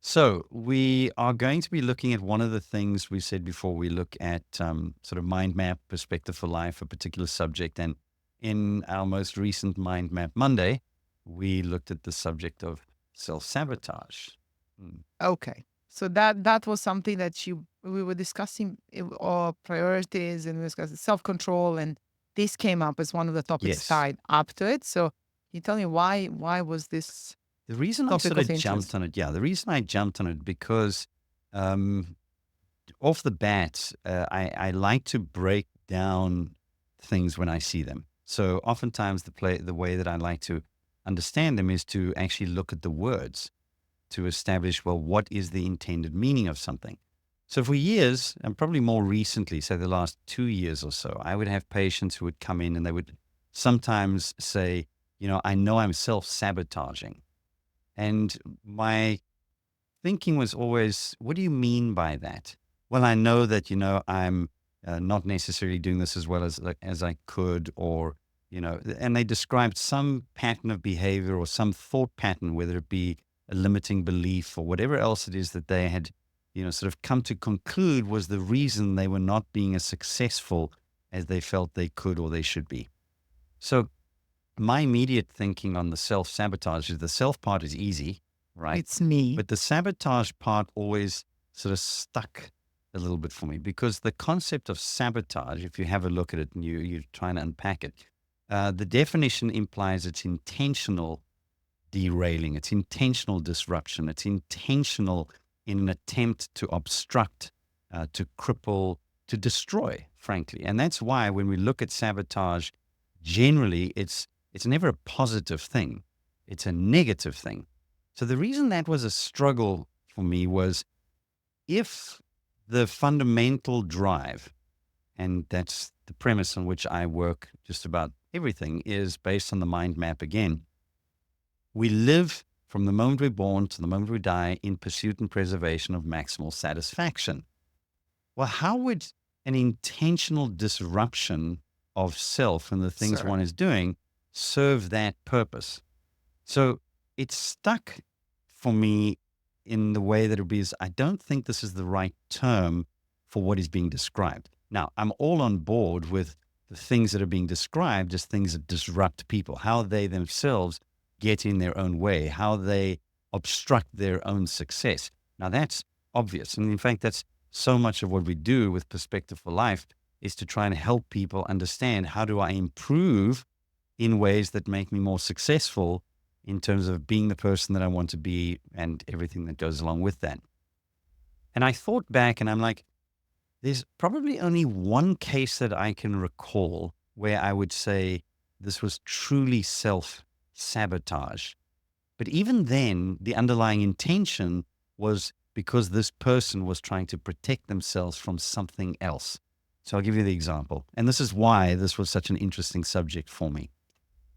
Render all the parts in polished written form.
So we are going to be looking at one of the things we said before. We look at sort of mind map perspective for life, a particular subject. And in our most recent Mind Map Monday, we looked at the subject of self-sabotage. Mm. Okay. So that was something that you we were discussing our priorities and we discussed self-control and this came up as one of the topics Yes. tied up to it. So can you tell me why was this The reason I topic sort of of jumped interest? on it, yeah, the reason I jumped on it because um, off the bat, I like to break down things when I see them. So oftentimes the way that I like to understand them is to actually look at the words to establish, well, what is the intended meaning of something? So for years, and probably more recently, say the last 2 years or so, I would have patients who would come in and they would sometimes say, I know I'm self-sabotaging. And my thinking was always, what do you mean by that? Well, I know that, I'm not necessarily doing this as well as I could, or, and they described some pattern of behavior or some thought pattern, whether it be a limiting belief or whatever else it is that they had, sort of come to conclude was the reason they were not being as successful as they felt they could or they should be. So my immediate thinking on the self sabotage is the self part is easy, right? It's me. But the sabotage part always sort of stuck a little bit for me because the concept of sabotage, if you have a look at it and you're trying to unpack it, the definition implies it's intentional derailing, it's intentional disruption, it's intentional in an attempt to obstruct, to cripple, to destroy, frankly. And that's why when we look at sabotage, generally it's never a positive thing. It's a negative thing. So the reason that was a struggle for me was if the fundamental drive, and that's the premise on which I work just about everything, is based on the mind map again. We live from the moment we're born to the moment we die in pursuit and preservation of maximal satisfaction. Well, how would an intentional disruption of self and the things Sir. one is doing serve that purpose? So it's stuck for me in the way that it is. I don't think this is the right term for what is being described. Now, I'm all on board with the things that are being described as things that disrupt people, how they themselves get in their own way, how they obstruct their own success. Now, that's obvious. And in fact, that's so much of what we do with Perspective for Life is to try and help people understand how do I improve in ways that make me more successful in terms of being the person that I want to be and everything that goes along with that. And I thought back and I'm like, there's probably only one case that I can recall where I would say this was truly self sabotage. But even then, the underlying intention was because this person was trying to protect themselves from something else. So I'll give you the example. And this is why this was such an interesting subject for me.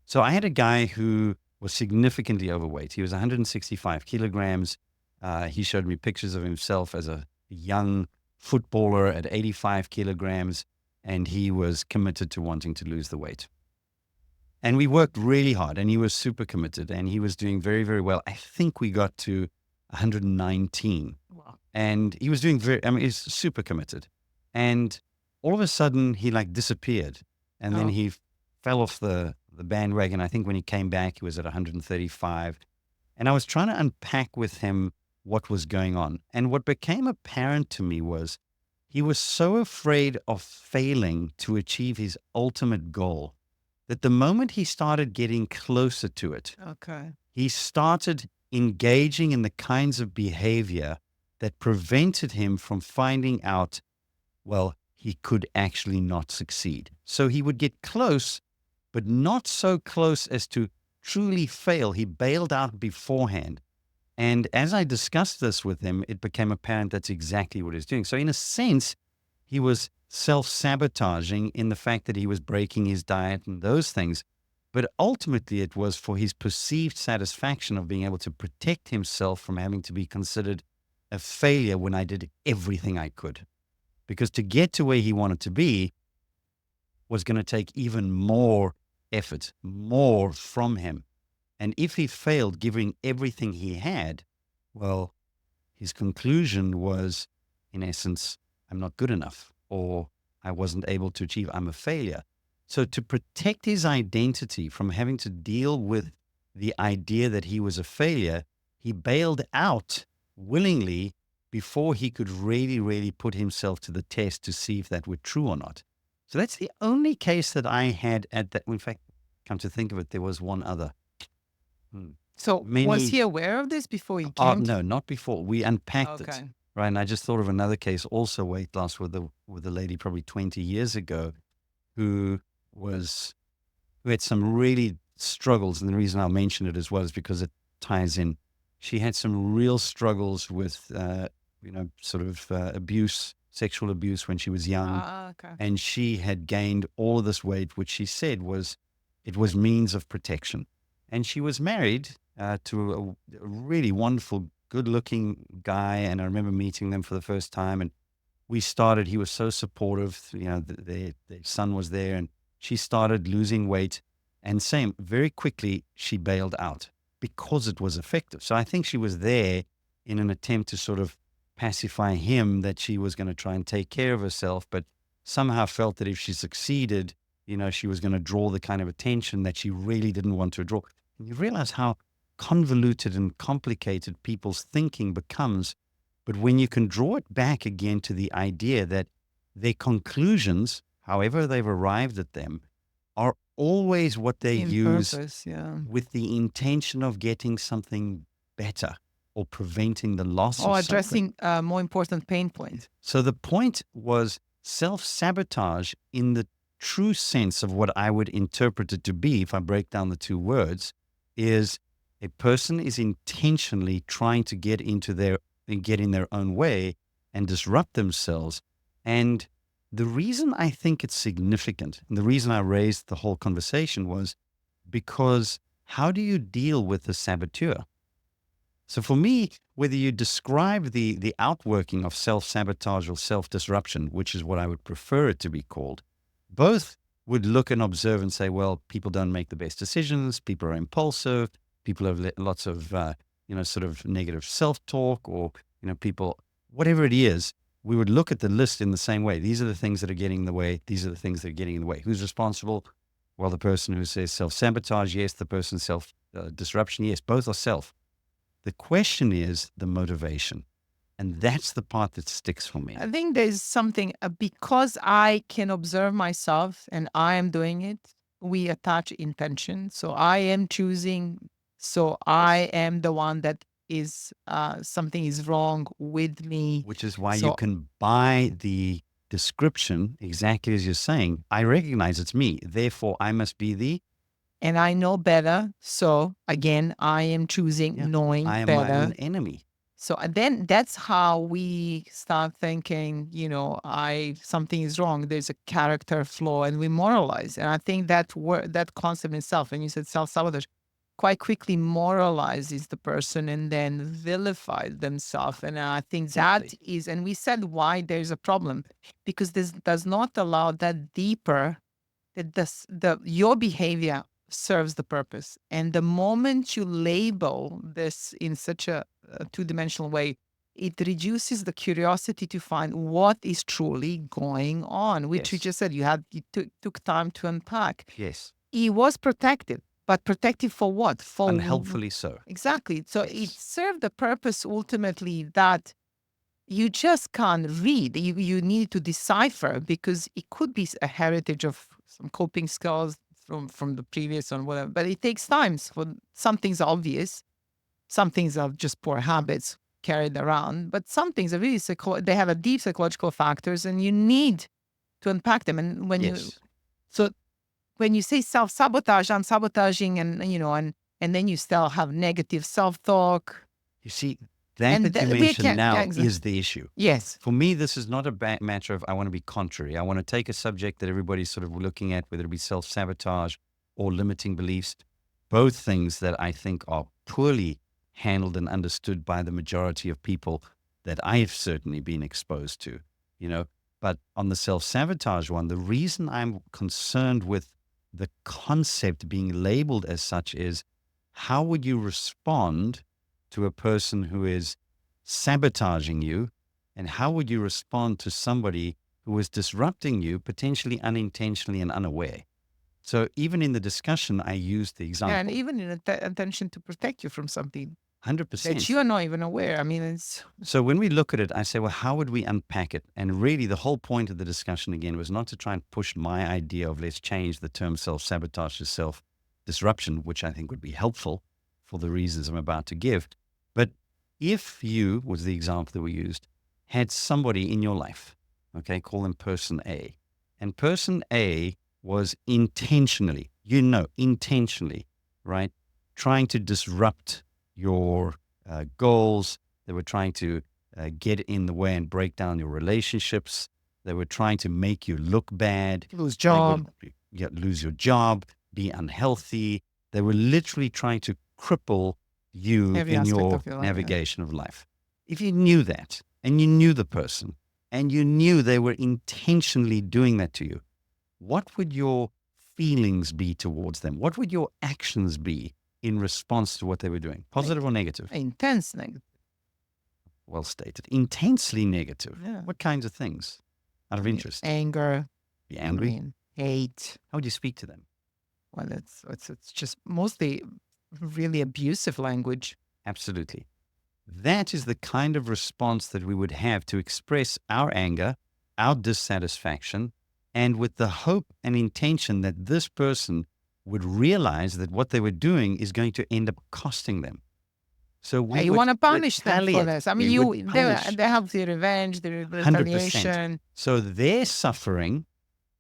So I had a guy who was significantly overweight. He was 165 kilograms. He showed me pictures of himself as a young footballer at 85 kilograms, and he was committed to wanting to lose the weight. And we worked really hard, and he was super committed, and he was doing very, very well. I think we got to 119, Wow. and he was doing he's super committed. And all of a sudden, he like disappeared, and then Oh, he fell off the bandwagon. I think when he came back, he was at 135. And I was trying to unpack with him what was going on. And what became apparent to me was he was so afraid of failing to achieve his ultimate goal that the moment he started getting closer to it, okay. he started engaging in the kinds of behavior that prevented him from finding out, well, he could actually not succeed. So he would get close, but not so close as to truly fail. He bailed out beforehand. And as I discussed this with him, it became apparent that's exactly what he's doing. So, in a sense, he was self sabotaging in the fact that he was breaking his diet and those things. But ultimately, it was for his perceived satisfaction of being able to protect himself from having to be considered a failure when I did everything I could. Because to get to where he wanted to be was going to take even more effort, more from him. And if he failed giving everything he had, well, his conclusion was, in essence, I'm not good enough, or I wasn't able to achieve, I'm a failure. So, to protect his identity from having to deal with the idea that he was a failure, he bailed out willingly before he could really, really put himself to the test to see if that were true or not. So that's the only case that I had at that. In fact, come to think of it, there was one other. Hmm. So was Many, he aware of this before he came to? no, not before. We unpacked it, Okay. right? And I just thought of another case, also weight loss, with a lady probably 20 years ago who was who had some really struggles. And the reason I'll mention it as well is because it ties in. She had some real struggles with, sort of abuse, sexual abuse when she was young. Ah, okay. And she had gained all of this weight, which she said it was means of protection. And she was married to a really wonderful, good looking guy. And I remember meeting them for the first time. And he was so supportive. Their son was there, and she started losing weight. And same, very quickly, she bailed out because it was effective. So I think she was there in an attempt to sort of pacify him that she was going to try and take care of herself, but somehow felt that if she succeeded, she was going to draw the kind of attention that she really didn't want to draw. And you realize how convoluted and complicated people's thinking becomes, but when you can draw it back again to the idea that their conclusions, however they've arrived at them, are always what they In use purpose, yeah. with the intention of getting something better or preventing the loss Or of something. addressing a more important pain point. So the point was self sabotage in the true sense of what I would interpret it to be, if I break down the two words, is a person is intentionally trying to get in their own way and disrupt themselves. And the reason I think it's significant, and the reason I raised the whole conversation, was because how do you deal with the saboteur? So for me, whether you describe the outworking of self-sabotage or self-disruption, which is what I would prefer it to be called, both would look and observe and say, well, people don't make the best decisions, people are impulsive, people have lots of, sort of negative self-talk, or, people, whatever it is, we would look at the list in the same way. These are the things that are getting in the way. These are the things that are getting in the way. Who's responsible? Well, the person who says self-sabotage, yes. The person self-disruption, yes. Both are self. The question is the motivation. And that's the part that sticks for me. I think there's something because I can observe myself and I am doing it, we attach intention. So I am choosing. So I am the one that is something is wrong with me. Which is why you So can buy the description exactly as you're saying. I recognize it's me. Therefore, I must be and I know better. So again, I am yeah, choosing knowing I am my better. own enemy. So then that's how we start thinking, something is wrong. There's a character flaw, and we moralize. And I think that concept itself, and you said self-sabotage, quite quickly moralizes the person and then vilifies themselves. And I think that Exactly. is, and we said why there's a problem, because this does not allow that deeper that your behavior serves the purpose. And the moment you label this in such a two-dimensional way, it reduces the curiosity to find what is truly going on, which you Yes. just said you took time to unpack. Yes. He was protective, but protective for what? Unhelpfully so. Exactly. So it Yes. served the purpose ultimately that you just can't read. You need to decipher, because it could be a heritage of some coping skills from the previous or whatever. But it takes time. For some things are obvious, some things are just poor habits carried around. But some things are really they have a deep psychological factors, and you need to unpack them. And Yes. so when you say self sabotage, I'm sabotaging, and then you still have negative self talk, You see, that and that you we mentioned can now is the issue. yes. For me, this is not a matter of I want to be contrary. I want to take a subject that everybody's sort of looking at, whether it be self sabotage or limiting beliefs, both things that I think are poorly handled and understood by the majority of people that I've certainly been exposed to, you know. But on the self sabotage one, the reason I'm concerned with the concept being labeled as such is how would you respond to a person who is sabotaging you? And how would you respond to somebody who was disrupting you, potentially unintentionally and unaware? So even in the discussion, I used the Yeah, and example even in attention to protect you from something that 100%. you are not even aware. I mean, it's So when we look at it, I say, well, how would we unpack it? And really, the whole point of the discussion again was not to try and push my idea of let's change the term self sabotage to self disruption, which I think would be helpful for the reasons I'm about to give. But if you, was the example that we used, had somebody in your life, okay, call them person A, and person A was intentionally, intentionally, right, trying to disrupt your goals. They were trying to get in the way and break down your relationships. They were trying to make you look bad. lose They would job, lose your job, be unhealthy. They were literally trying to cripple you every in aspect your of your life. Yeah. navigation of life. If you knew that and you knew the person and you knew they were intentionally doing that to you, what would your feelings be towards them? What would your actions be in response to what they were doing? Positive or negative? Intense negative. Well stated. Intensely negative. Yeah. What kinds of things? Out of interest. Anger. Be I angry? mean, hate. How would you speak to them? Well, it's just mostly really abusive language. Absolutely. That is the kind of response that we would have to express our anger, our dissatisfaction, and with the hope and intention that this person would realize that what they were doing is going to end up costing them. So Yeah, we you would want to punish them for retaliate. this. I mean, We would they punish have the revenge, the 100%. retaliation. So their suffering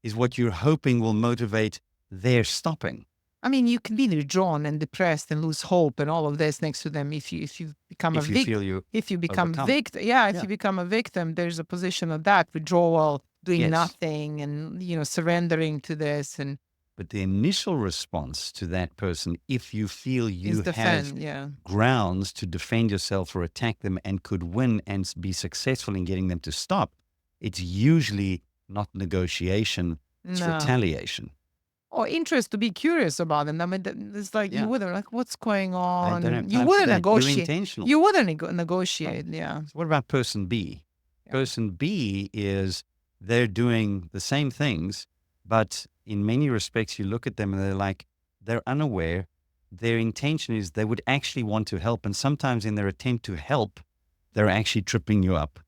is what you're hoping will motivate their stopping. I mean, you can be withdrawn and depressed and lose hope and all of this next to them if you become a If you feel victim. you If you become overcome. victim, yeah, if Yeah. you become a victim, there's a position of that withdrawal, doing Yes. nothing, and surrendering to this, and But the initial response to that person, if you feel you is have defend. Yeah, grounds to defend yourself or attack them and could win and be successful in getting them to stop, it's usually not negotiation, it's no, retaliation. or interest to be curious about them. I mean, it's like you Yeah. wouldn't like what's going I don't have on. You time for wouldn't that. You're negotiate. intentional. You wouldn't Oh. negotiate. Yeah, So what about person B? yeah. Person B is they're doing the same things, but in many respects, you look at them and they're unaware. Their intention is they would actually want to help. And sometimes in their attempt to help, they're actually tripping you up,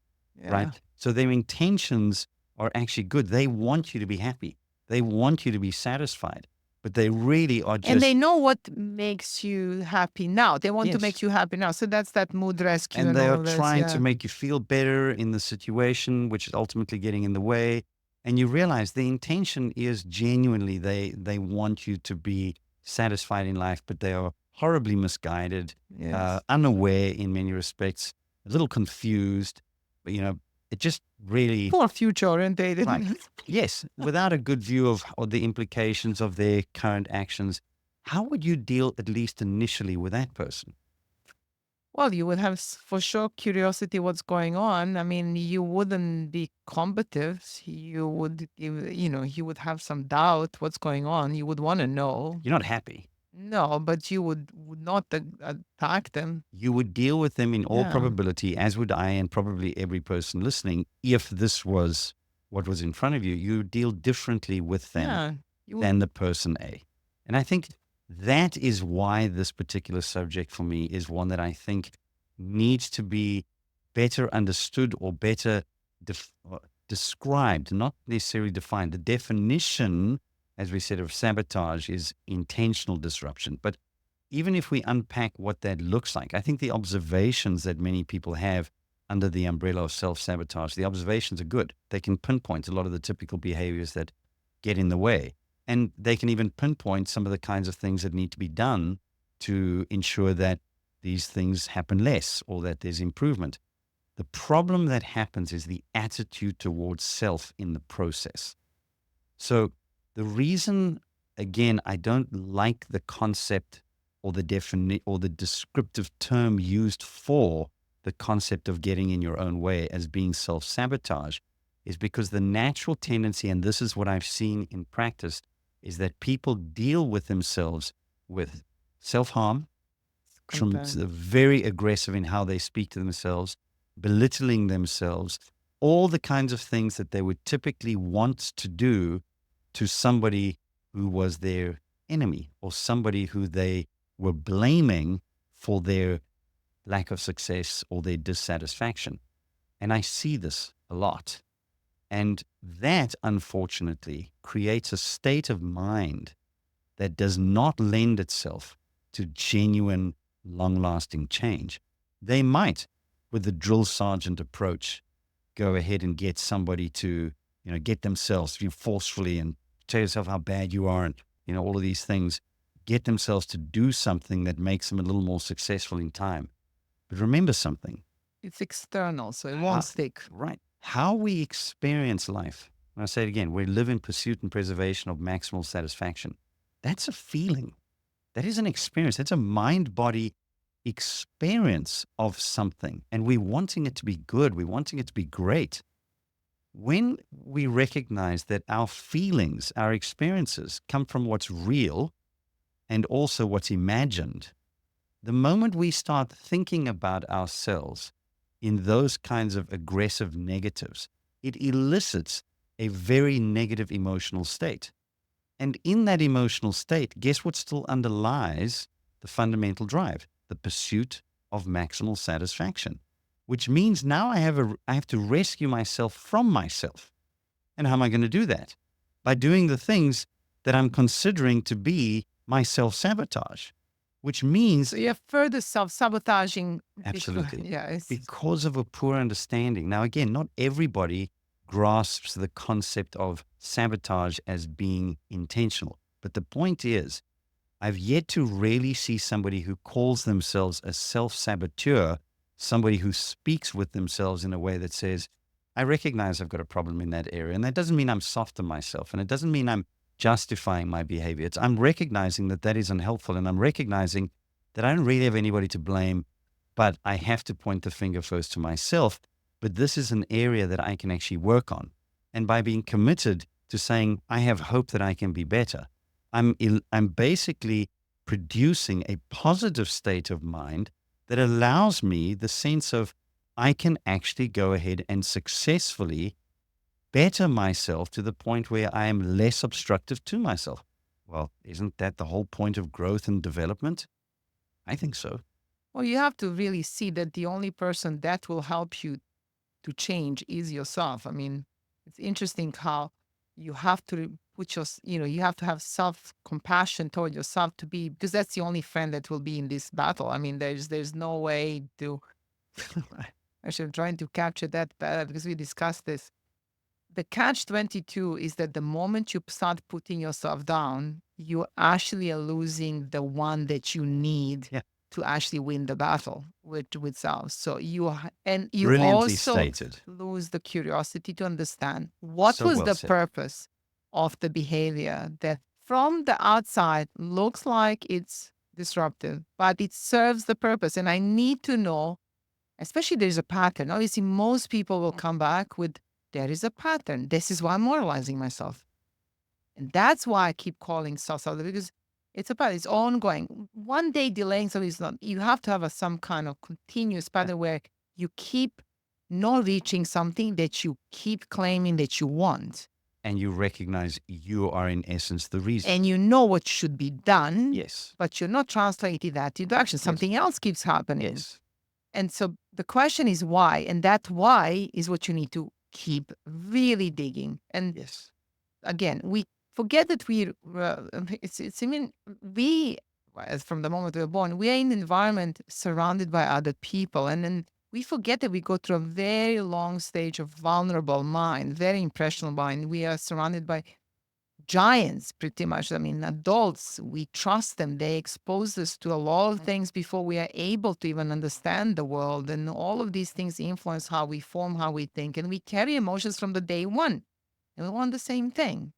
Yeah. right? So their intentions are actually good. They want you to be happy. They want you to be satisfied, but they really are just. And they know what makes you happy now. They want to Yes. make you happy now. So that's that mood rescue And and they all are of this. trying Yeah. to make you feel better in the situation, which is ultimately getting in the way. And you realize the intention is genuinely they want you to be satisfied in life, but they are horribly misguided, Yes. unaware in many respects, a little confused. But it just really More future orientated. right. Yes, without a good view of the implications of their current actions. How would you deal at least initially with that person? Well, you would have for sure curiosity what's going on. I mean, you wouldn't be combative. You would have some doubt what's going on. You would want to know. You're not happy. No, but you would not attack them. You would deal with them in all Yeah. probability, as would I, and probably every person listening. If this was what was in front of you, you would deal differently with them Yeah. You would, than the person A. And I think that is why this particular subject for me is one that I think needs to be better understood or better described, not necessarily defined. The definition, as we said, of sabotage is intentional disruption. But even if we unpack what that looks like, I think the observations that many people have under the umbrella of self-sabotage, the observations are good. They can pinpoint a lot of the typical behaviors that get in the way. And they can even pinpoint some of the kinds of things that need to be done to ensure that these things happen less or that there's improvement. The problem that happens is the attitude towards self in the process. So the reason, again, I don't like the concept or the descriptive term used for the concept of getting in your own way as being self-sabotage is because the natural tendency, and this is what I've seen in practice, is that people deal with themselves with self-harm, Content. very aggressive in how they speak to themselves, belittling themselves, all the kinds of things that they would typically want to do to somebody who was their enemy or somebody who they were blaming for their lack of success or their dissatisfaction. And I see this a lot. And that, unfortunately, creates a state of mind that does not lend itself to genuine, long lasting change. They might, with the drill sergeant approach, go ahead and get somebody to, get themselves, forcefully and tell yourself how bad you are and, all of these things, get themselves to do something that makes them a little more successful in time. But remember something. It's external, so it How, won't stick. right. How we experience life. And I say it again, we live in pursuit and preservation of maximal satisfaction. That's a feeling. That is an experience. That's a mind body experience of something. And we're wanting it to be good. We're wanting it to be great. When we recognize that our feelings, our experiences come from what's real and also what's imagined, the moment we start thinking about ourselves in those kinds of aggressive negatives, it elicits a very negative emotional state. And in that emotional state, guess what still underlies the fundamental drive? The pursuit of maximal satisfaction, which means now I have to rescue myself from myself. And how am I going to do that? By doing the things that I'm considering to be my self-sabotage, which means So you're further self-sabotaging. absolutely Yeah, because of a poor understanding. Now, again, not everybody grasps the concept of sabotage as being intentional. But the point is, I've yet to really see somebody who calls themselves a self-saboteur, somebody who speaks with themselves in a way that says, I recognize I've got a problem in that area. And that doesn't mean I'm soft on myself. And it doesn't mean I'm justifying my behavior. I'm recognizing that that is unhelpful. And I'm recognizing that I don't really have anybody to blame, but I have to point the finger first to myself. But this is an area that I can actually work on. And by being committed to saying, I have hope that I can be better, I'm basically producing a positive state of mind that allows me the sense of I can actually go ahead and successfully better myself to the point where I am less obstructive to myself. Well, isn't that the whole point of growth and development? I think so. well, you have to really see that the only person that will help you to change is yourself. I mean, it's interesting how you have to put you have to have self-compassion toward yourself to be, because that's the only friend that will be in this battle. I mean, there's no way to, actually, I'm trying to capture that better because we discussed this. The catch 22 is that the moment you start putting yourself down, you actually are losing the one that you need Yeah. to actually win the battle with self. So you Brilliantly also stated. lose the curiosity to understand what So was well the said. purpose of the behavior that from the outside looks like it's disruptive, but it serves the purpose. And I need to know, especially there's a pattern. Obviously, most people will come back with, there is a pattern. This is why I'm moralizing myself. And that's why I keep calling self-sabotage, because it's a pattern. It's ongoing. One day delaying something is not, you have to have some kind of continuous Yeah. pattern where you keep not reaching something that you keep claiming that you want. And you recognize you are in essence the reason. And you know what should be done, Yes. but you're not translating that into action. Yes. Something else keeps happening. Yes. And so the question is why? And that why is what you need to keep really digging. And Yes. again, we forget that I mean, we, as from the moment we were born, we are in an environment surrounded by other people. And then we forget that we go through a very long stage of vulnerable mind, very impressionable mind. We are surrounded by giants pretty much. I mean, adults, we trust them. They expose us to a lot of things before we are able to even understand the world. And all of these things influence how we form, how we think. And we carry emotions from the day one. And we want the same thing.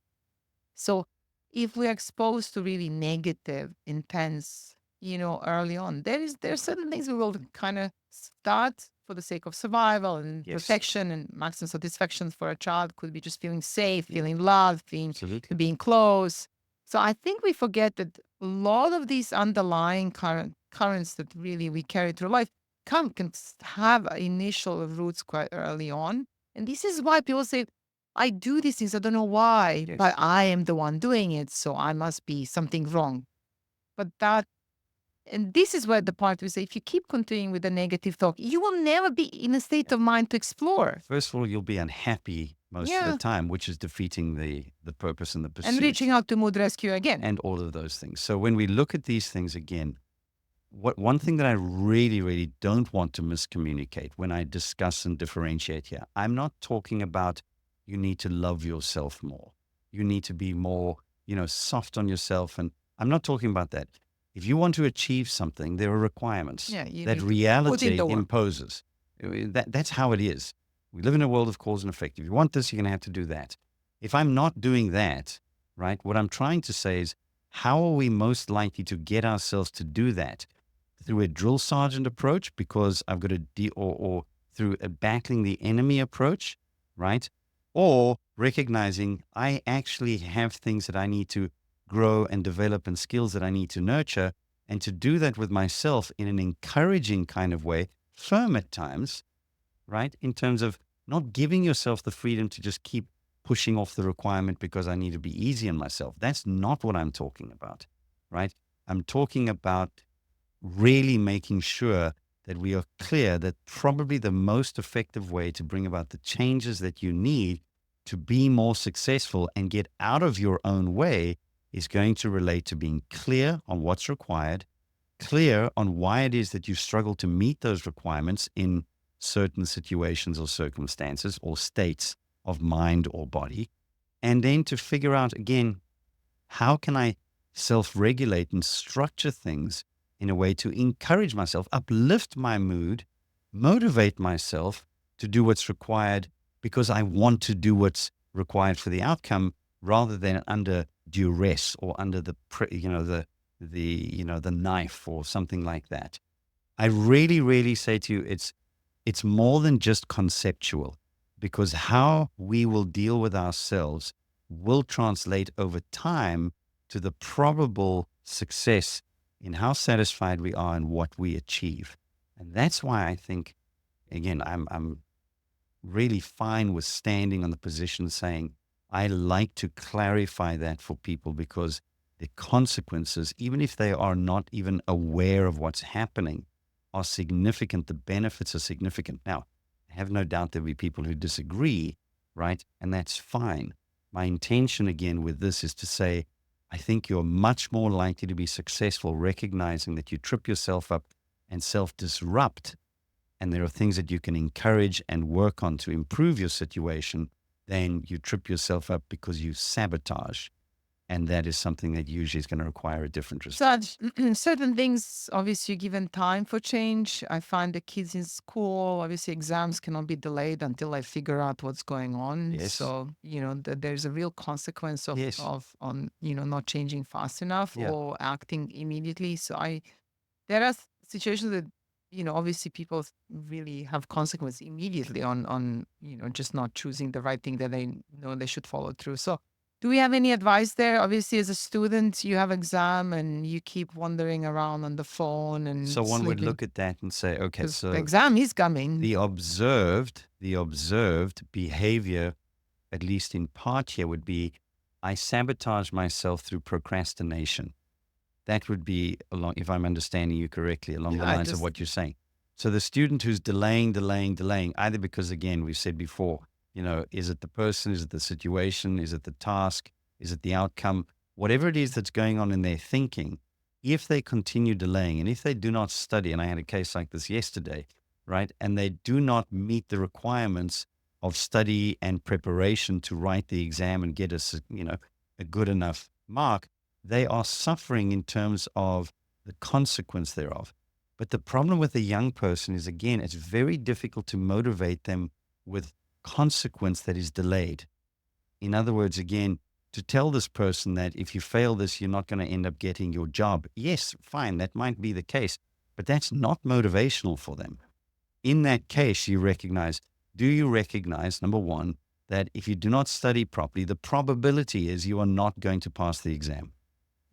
So if we're exposed to really negative, intense, early on, there's certain things we will kind of start for the sake of survival and Yes. protection and maximum satisfaction for a child could be just feeling safe, feeling loved, Absolutely. being close. So I think we forget that a lot of these underlying currents that really we carry through life, have initial roots quite early on. And this is why people say, I do these things, I don't know why, Yes. but I am the one doing it, so I must be something wrong. But that, and this is where the part we say, if you keep continuing with the negative talk, you will never be in a state of mind to explore. First of all, you'll be unhappy most of the Yeah. time, which is defeating the purpose and the And reaching pursuit out to mood rescue again. and all of those things. So when we look at these things again, one thing that I really, really don't want to miscommunicate when I discuss and differentiate here, I'm not talking about you need to love yourself more. You need to be more, soft on yourself. And I'm not talking about that. If you want to achieve something, there are requirements Yeah, you that need to put in reality the work. imposes. That's how it is. We live in a world of cause and effect. If you want this, you're going to have to do that. If I'm not doing that, right, what I'm trying to say is, how are we most likely to get ourselves to do that? Through a drill sergeant approach, because I've got to or through a battling the enemy approach, right? Or recognizing I actually have things that I need to grow and develop and skills that I need to nurture, and to do that with myself in an encouraging kind of way, firm at times, right? In terms of not giving yourself the freedom to just keep pushing off the requirement because I need to be easy on myself. That's not what I'm talking about, right? I'm talking about really making sure that we are clear that probably the most effective way to bring about the changes that you need to be more successful and get out of your own way is going to relate to being clear on what's required, clear on why it is that you struggle to meet those requirements in certain situations or circumstances or states of mind or body, and then to figure out again, how can I self regulate and structure things in a way to encourage myself, uplift my mood, motivate myself to do what's required because I want to do what's required for the outcome rather than under duress or under the knife or something like that. I really, really say to you, it's more than just conceptual, because how we will deal with ourselves will translate over time to the probable success in how satisfied we are and what we achieve. And that's why I think, again, I'm really fine with standing on the position saying, I like to clarify that for people, because the consequences, even if they are not even aware of what's happening, are significant. The benefits are significant. Now, I have no doubt there'll be people who disagree, right? And that's fine. My intention again with this is to say, I think you're much more likely to be successful recognizing that you trip yourself up and self-disrupt, and there are things that you can encourage and work on to improve your situation, than you trip yourself up because you sabotage. And that is something that usually is going to require a different response. So certain things, obviously, given time for change. I find the kids in school, obviously, exams cannot be delayed until I figure out what's going on. Yes. So, there's a real consequence of, Yes. on, not changing fast enough Yeah. or acting immediately. So there are situations that, obviously people really have consequence immediately on, just not choosing the right thing that they know they should follow through. So do we have any advice there? Obviously, as a student, you have exam and you keep wandering around on the phone and So one would sleeping look at that and say, okay, because the so exam is coming. the observed behavior, at least in part here, would be I sabotage myself through procrastination. That would be along, if I'm understanding you correctly, along the Yeah, lines of just what you're saying. So the student who's delaying, either because, again, we've said before, is it the person, is it the situation, is it the task, is it the outcome, whatever it is that's going on in their thinking, if they continue delaying and if they do not study, and I had a case like this yesterday, right, and they do not meet the requirements of study and preparation to write the exam and get a good enough mark, they are suffering in terms of the consequence thereof. But the problem with a young person is, again, it's very difficult to motivate them with consequence that is delayed. In other words, again, to tell this person that if you fail this, you're not going to end up getting your job. Yes, fine, that might be the case, but that's not motivational for them. In that case, do you recognize, number one, that if you do not study properly, the probability is you are not going to pass the exam?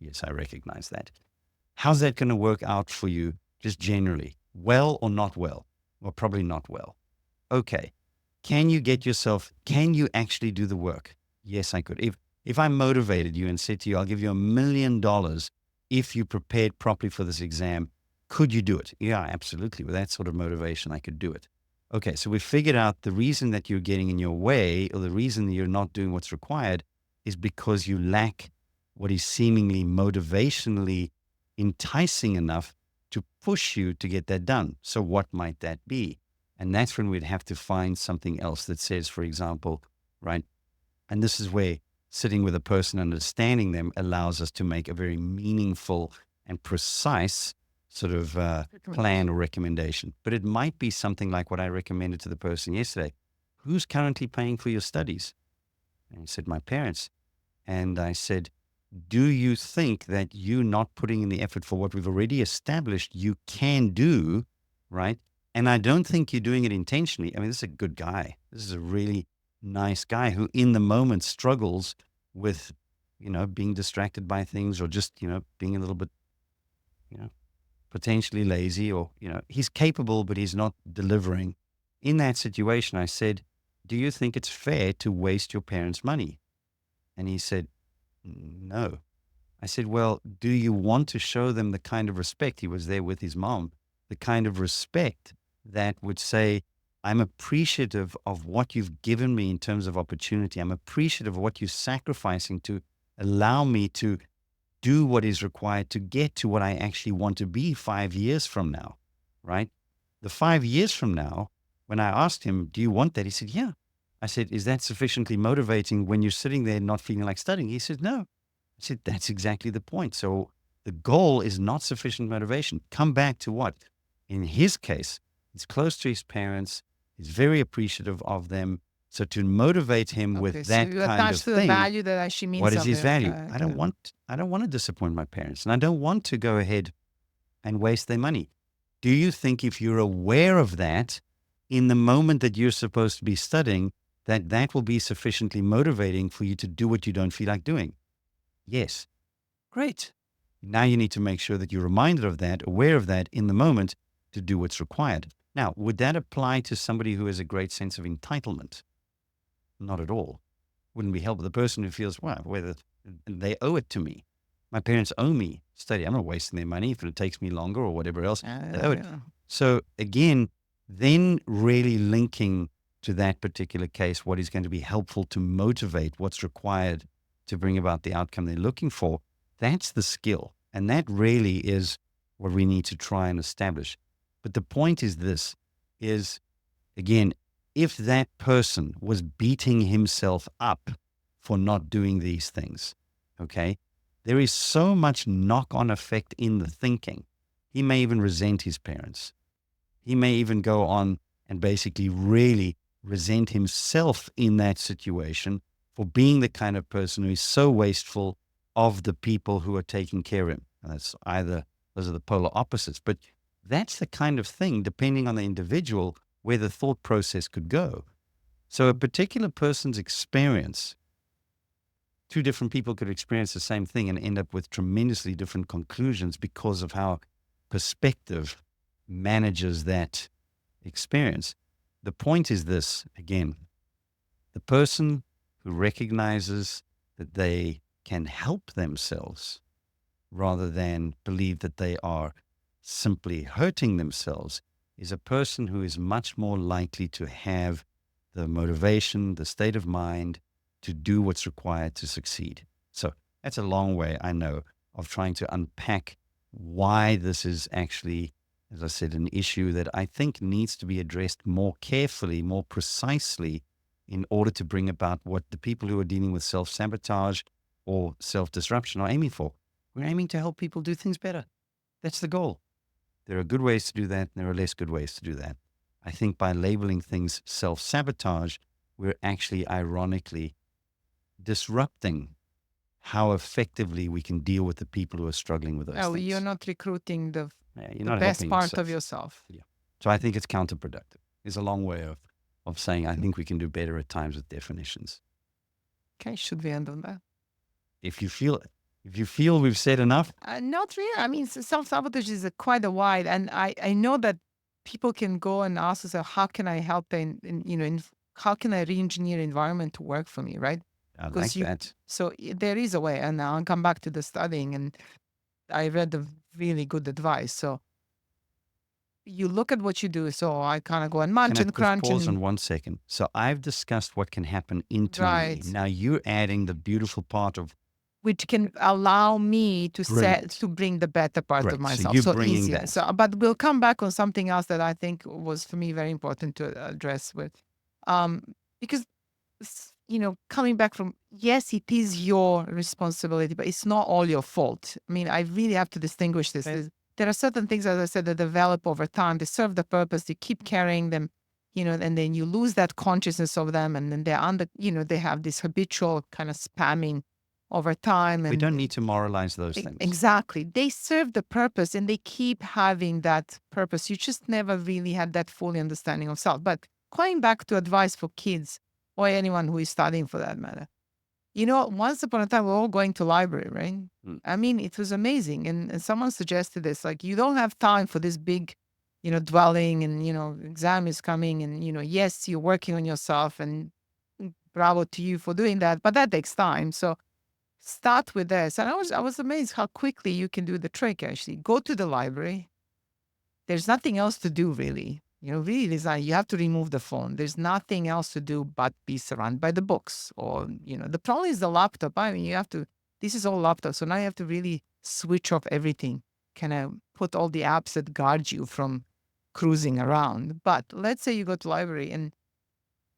Yes, I recognize that. How's that going to work out for you just generally? Well or not well? Well, probably not well. Okay. Can you actually do the work? Yes, I could. If I motivated you and said to you, I'll give you $1 million if you prepared properly for this exam, could you do it? Yeah, absolutely. With that sort of motivation, I could do it. Okay, so we figured out the reason that you're getting in your way, or the reason that you're not doing what's required, is because you lack what is seemingly motivationally enticing enough to push you to get that done. So what might that be? And that's when we'd have to find something else that says, for example, right? And this is where sitting with a person, understanding them, allows us to make a very meaningful and precise sort of plan Recommendation. or recommendation. But it might be something like what I recommended to the person yesterday. Who's currently paying for your studies? And he said, my parents. And I said, do you think that you not putting in the effort for what we've already established you can do, right? And I don't think you're doing it intentionally. I mean, this is a good guy. This is a really nice guy who in the moment struggles with, being distracted by things, or just, being a little bit, you know, potentially lazy, or, he's capable, but he's not delivering. In that situation, I said, do you think it's fair to waste your parents' money? And he said, no. I said, well, do you want to show them the kind of respect? He was there with his mom, the kind of respect that would say, I'm appreciative of what you've given me in terms of opportunity. I'm appreciative of what you're sacrificing to allow me to do what is required to get to what I actually want to be 5 years from now, right? The 5 years from now, when I asked him, do you want that? He said, yeah. I said, is that sufficiently motivating when you're sitting there not feeling like studying? He said, no. I said, that's exactly the point. So the goal is not sufficient motivation. Come back to what? In his case, he's close to his parents. He's very appreciative of them. So to motivate him with Okay, so that you kind of attach to the thing, value that actually means what is his something. Okay, value? okay. I don't want to disappoint my parents, and I don't want to go ahead and waste their money. Do you think if you're aware of that in the moment that you're supposed to be studying, that that will be sufficiently motivating for you to do what you don't feel like doing? Yes. Great. Now you need to make sure that you're reminded of that, aware of that in the moment to do what's required. Now, would that apply to somebody who has a great sense of entitlement? Not at all. Wouldn't be helpful. The person who feels, well, whether they owe it to me. My parents owe me study. I'm not wasting their money if it takes me longer or whatever else. They owe it. Yeah. So again, then really linking to that particular case, what is going to be helpful to motivate what's required to bring about the outcome they're looking for. That's the skill. And that really is what we need to try and establish. But the point is this is, again, if that person was beating himself up for not doing these things, okay, there is so much knock on effect in the thinking. He may even resent his parents. He may even go on and basically really resent himself in that situation for being the kind of person who is so wasteful of the people who are taking care of him. And that's either, those are the polar opposites. But that's the kind of thing, depending on the individual, where the thought process could go. So a particular person's experience, two different people could experience the same thing and end up with tremendously different conclusions because of how perspective manages that experience. The point is this, again, the person who recognizes that they can help themselves rather than believe that they are simply hurting themselves is a person who is much more likely to have the motivation, the state of mind to do what's required to succeed. So that's a long way, I know, of trying to unpack why this is actually, as I said, an issue that I think needs to be addressed more carefully, more precisely, in order to bring about what the people who are dealing with self-sabotage or self-disruption are aiming for. We're aiming to help people do things better. That's the goal. There are good ways to do that, and there are less good ways to do that. I think by labeling things self-sabotage, we're actually ironically disrupting how effectively we can deal with the people who are struggling with those Oh, you're things. not recruiting Yeah, you're the not best helping part of yourself. yourself. Yeah. So I think it's counterproductive. It's a long way of saying I think we can do better at times with definitions. Okay, should we end on that? If you feel we've said enough, Not really. I mean, self sabotage is quite a wide, and I know that people can go and ask us, how can I help how can I re-engineer environment to work for me, right? I Because like that. there is a way. And I'll come back to the studying, and I read the really good advice. So you look at what you do. So I kind of go and Can munch I and just crunch pause and on 1 second? So I've discussed what can happen internally. right, Now you're adding the beautiful part of which can allow me to set brilliant. to bring the better part of Great. So myself. you're So bringing easier. that. So, but we'll come back on something else that I think was for me very important to address with, um, because coming back from, yes, it is your responsibility, but it's not all your fault. I mean, I really have to distinguish this. There are certain things, as I said, that develop over time. They serve the purpose. You keep carrying them, and then you lose that consciousness of them, and then they have this habitual kind of spamming over time, We don't and need to moralize those things. exactly, they serve the purpose, and they keep having that purpose. You just never really had that fully understanding of self. But going back to advice for kids or anyone who is studying for that matter, once upon a time, we're all going to library, right? Mm. I mean, it was amazing. And someone suggested this, like, you don't have time for this big, dwelling and, exam is coming. And, yes, you're working on yourself, and bravo to you for doing that, but that takes time. So start with this. And I was amazed how quickly you can do the trick, actually. Go to the library. There's nothing else to do, really. Really design. You have to remove the phone. There's nothing else to do but be surrounded by the books. Or, the problem is the laptop. I mean, this is all laptop. So now you have to really switch off everything, kind of put all the apps that guard you from cruising around. But let's say you go to library and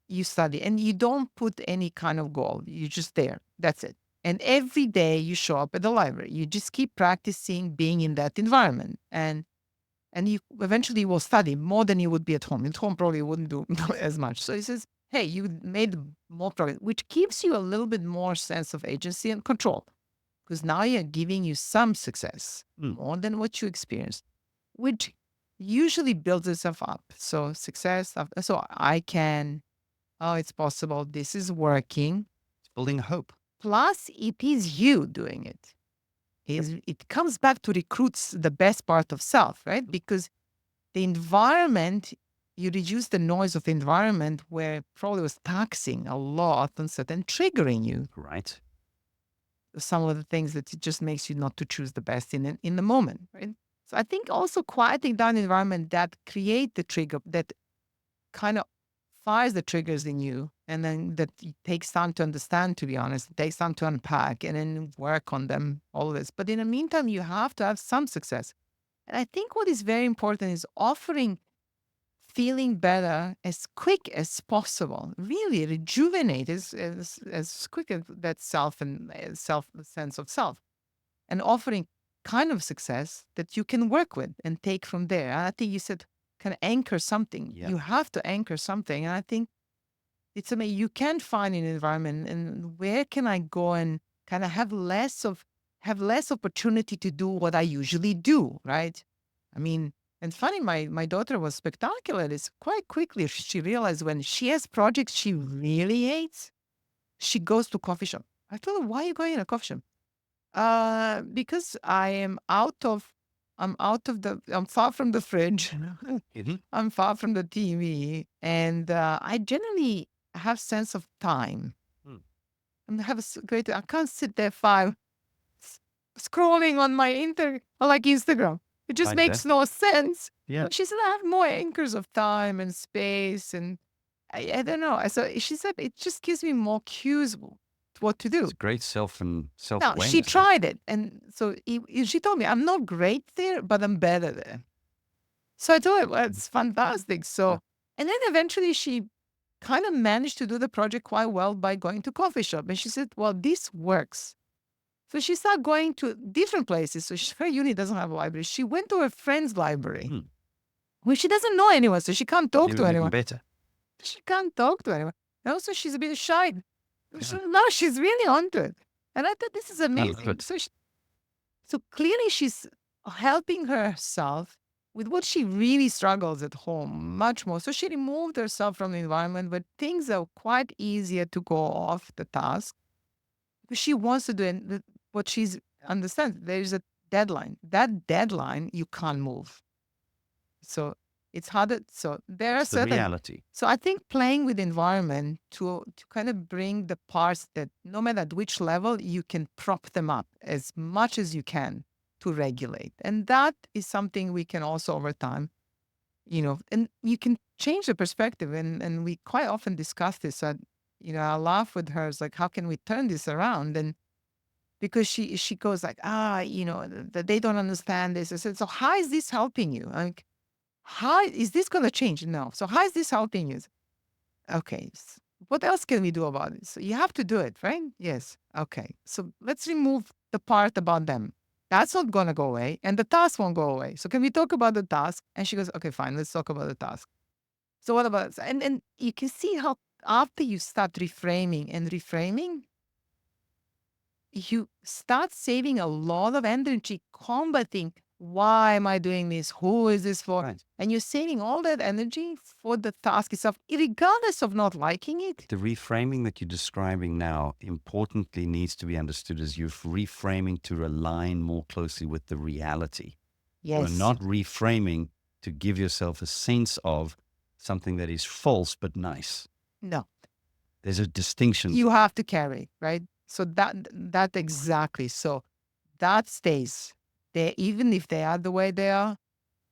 you study, and you don't put any kind of goal. You're just there. That's it. And every day you show up at the library. You just keep practicing being in that environment. And you eventually will study more than you would be at home. At home, probably wouldn't do as much. So he says, hey, you made more progress, which gives you a little bit more sense of agency and control, because now you're giving you some success, Mm. more than what you experienced, which usually builds itself up. So success, so I can, oh, it's possible, this is working. It's building hope. Plus, it is you doing it. Yep. It comes back to recruits the best part of self, right? Because the environment, you reduce the noise of the environment where probably was taxing a lot and certain triggering you. Right. Some of the things that it just makes you not to choose the best in the moment, right? So I think also quieting down the environment that create the trigger, that kind of fires the triggers in you, and then that it takes time to understand, to be honest. It takes time to unpack and then work on them, all this. But in the meantime, you have to have some success. And I think what is very important is offering feeling better as quick as possible, really rejuvenate as quick as that self and self sense of self, and offering kind of success that you can work with and take from there. And I think you said kind of anchor something. Yeah. You have to anchor something. And I think it's amazing. You can find an environment, and where can I go and kind of have less opportunity to do what I usually do, right? I mean, and funny, my daughter was spectacular. It's quite quickly she realized when she has projects she really hates, she goes to coffee shop. I told her, why are you going to a coffee shop? Because I'm far from the fridge. Hidden. I'm far from the TV, and I generally have sense of time. Mm. And have great. I can't sit there s- scrolling on my like Instagram. It just Like that. makes no sense. Yeah. She said I have more anchors of time and space, and I don't know. So she said it just gives me more cues what to It's do. great self Now, she awareness. tried it. And so she told me, I'm not great there, but I'm better there. So I told her, well, it's fantastic. Uh, And then eventually she kind of managed to do the project quite well by going to coffee shop. And she said, well, this works. So she started going to different places. So her uni doesn't have a library. She went to her friend's library, mm. where she doesn't know anyone. So she can't talk to Even anyone. better. She can't talk to anyone. And also, she's a bit shy. Yeah. So now she's really onto it. And I thought this is I love amazing. it. So clearly she's helping herself with what she really struggles at home, much more. So she removed herself from the environment where things are quite easier to go off the task, because she wants to do it. What she's understands, there is a deadline. That deadline you can't move. So It's harder. So there are It's the certain. reality. So I think playing with environment to kind of bring the parts that no matter at which level you can prop them up as much as you can to regulate, and that is something we can also over time, and you can change the perspective. And we quite often discuss this. I laugh with her. It's like, how can we turn this around? And because she goes like, that they don't understand this. I said, so how is this helping you? Like, how is this going to change? No. So how is this helping you? Okay. What else can we do about it? So you have to do it, right? Yes. Okay. So let's remove the part about them. That's not going to go away. And the task won't go away. So can we talk about the task? And she goes, okay, fine. Let's talk about the task. So what about, and you can see how after you start reframing and reframing, you start saving a lot of energy combating, why am I doing this? Who is this for? Right. And you're saving all that energy for the task itself, regardless of not liking it. The reframing that you're describing now importantly needs to be understood as you're reframing to align more closely with the reality. You're Yes. not reframing to give yourself a sense of something that is false but nice. No, There's a distinction. you have to carry, right? So that exactly. So that stays there, even if they are the way they are.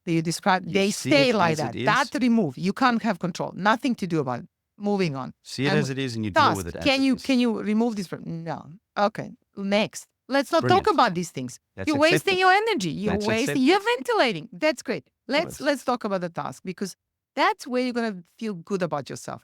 That you describe, You they see stay it like as it that. is. That remove. You can't have control. Nothing to do about it. Moving on. See it And as it is and you deal task. with it as Can it you is. can you remove this from? No. Okay. Next. Let's not Brilliant. talk about these things. That's You're wasting acceptable. your energy. You're That's wasting. acceptable. You're ventilating. That's great. Yes. Let's talk about the task, because that's where you're gonna feel good about yourself.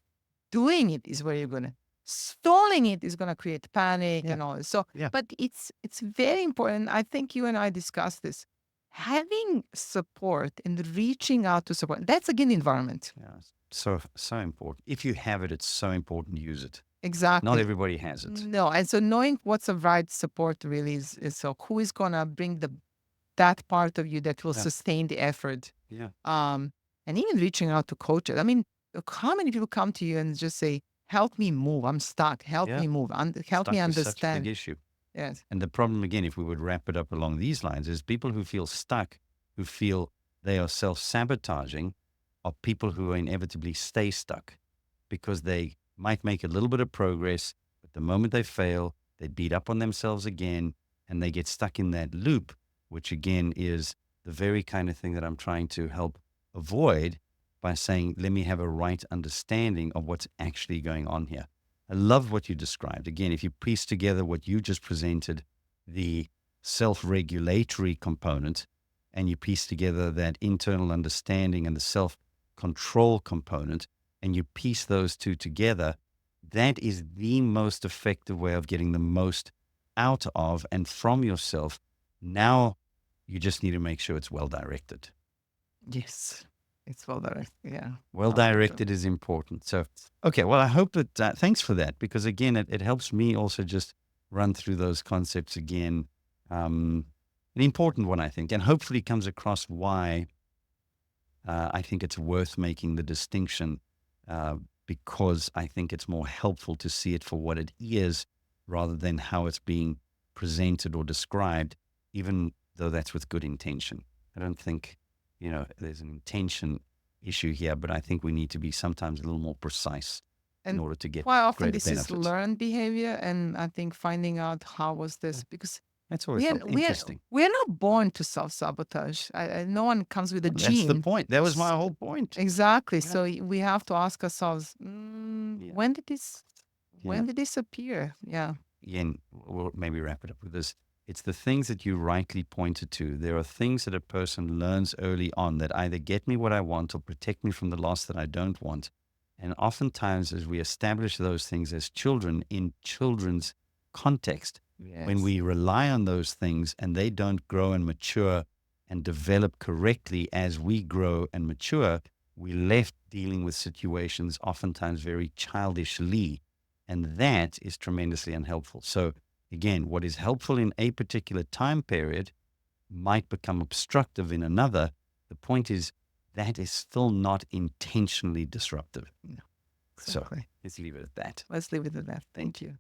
Doing it is where you're gonna. Stalling it is gonna create panic Yeah. and all this. So, Yeah. but it's very important. I think you and I discussed this. Having support and reaching out to support. That's again environment. Yeah. So important. If you have it, it's so important to use it. Exactly. Not everybody has it. No, and so knowing what's the right support really is so who is gonna bring that part of you that will Yeah. sustain the effort. Yeah. And even reaching out to coaches. I mean, look, how many people come to you and just say, "Help me move. I'm stuck. Help Yeah. me move. Help Stuck me is such a big understand." issue. Yes. And the problem, again, if we would wrap it up along these lines, is people who feel stuck, who feel they are self-sabotaging, are people who inevitably stay stuck because they might make a little bit of progress, but the moment they fail, they beat up on themselves again, and they get stuck in that loop, which again is the very kind of thing that I'm trying to help avoid by saying, let me have a right understanding of what's actually going on here. I love what you described. Again, if you piece together what you just presented, the self-regulatory component, and you piece together that internal understanding and the self-control component, and you piece those two together, that is the most effective way of getting the most out of and from yourself. Now, you just need to make sure it's well directed. Yes. It's well directed. Yeah. Well directed is important. So, okay, well, I hope that, thanks for that, because again, it helps me also just run through those concepts again. An important one, I think, and hopefully comes across why I think it's worth making the distinction, because I think it's more helpful to see it for what it is rather than how it's being presented or described, even though that's with good intention. I don't think, there's an intention issue here, but I think we need to be sometimes a little more precise in And order to get quite often greater this benefits. is learned behavior, and I think finding out how was this, because That's always interesting. we're not born to self-sabotage. No one comes with a That's the gene. point. That was my whole point. Exactly. Yeah. So we have to ask ourselves, Yeah. when did this Yeah. appear? Yeah. Again, we'll maybe wrap it up with this. It's the things that you rightly pointed to. There are things that a person learns early on that either get me what I want or protect me from the loss that I don't want. And oftentimes, as we establish those things as children in children's context, when we rely on those things and they don't grow and mature and develop correctly as we grow and mature, we're left dealing with situations oftentimes very childishly. And that is tremendously unhelpful. So again, what is helpful in a particular time period might become obstructive in another. The point is that is still not intentionally disruptive. No, So exactly. let's leave it at that. Let's leave it at that. Thank you.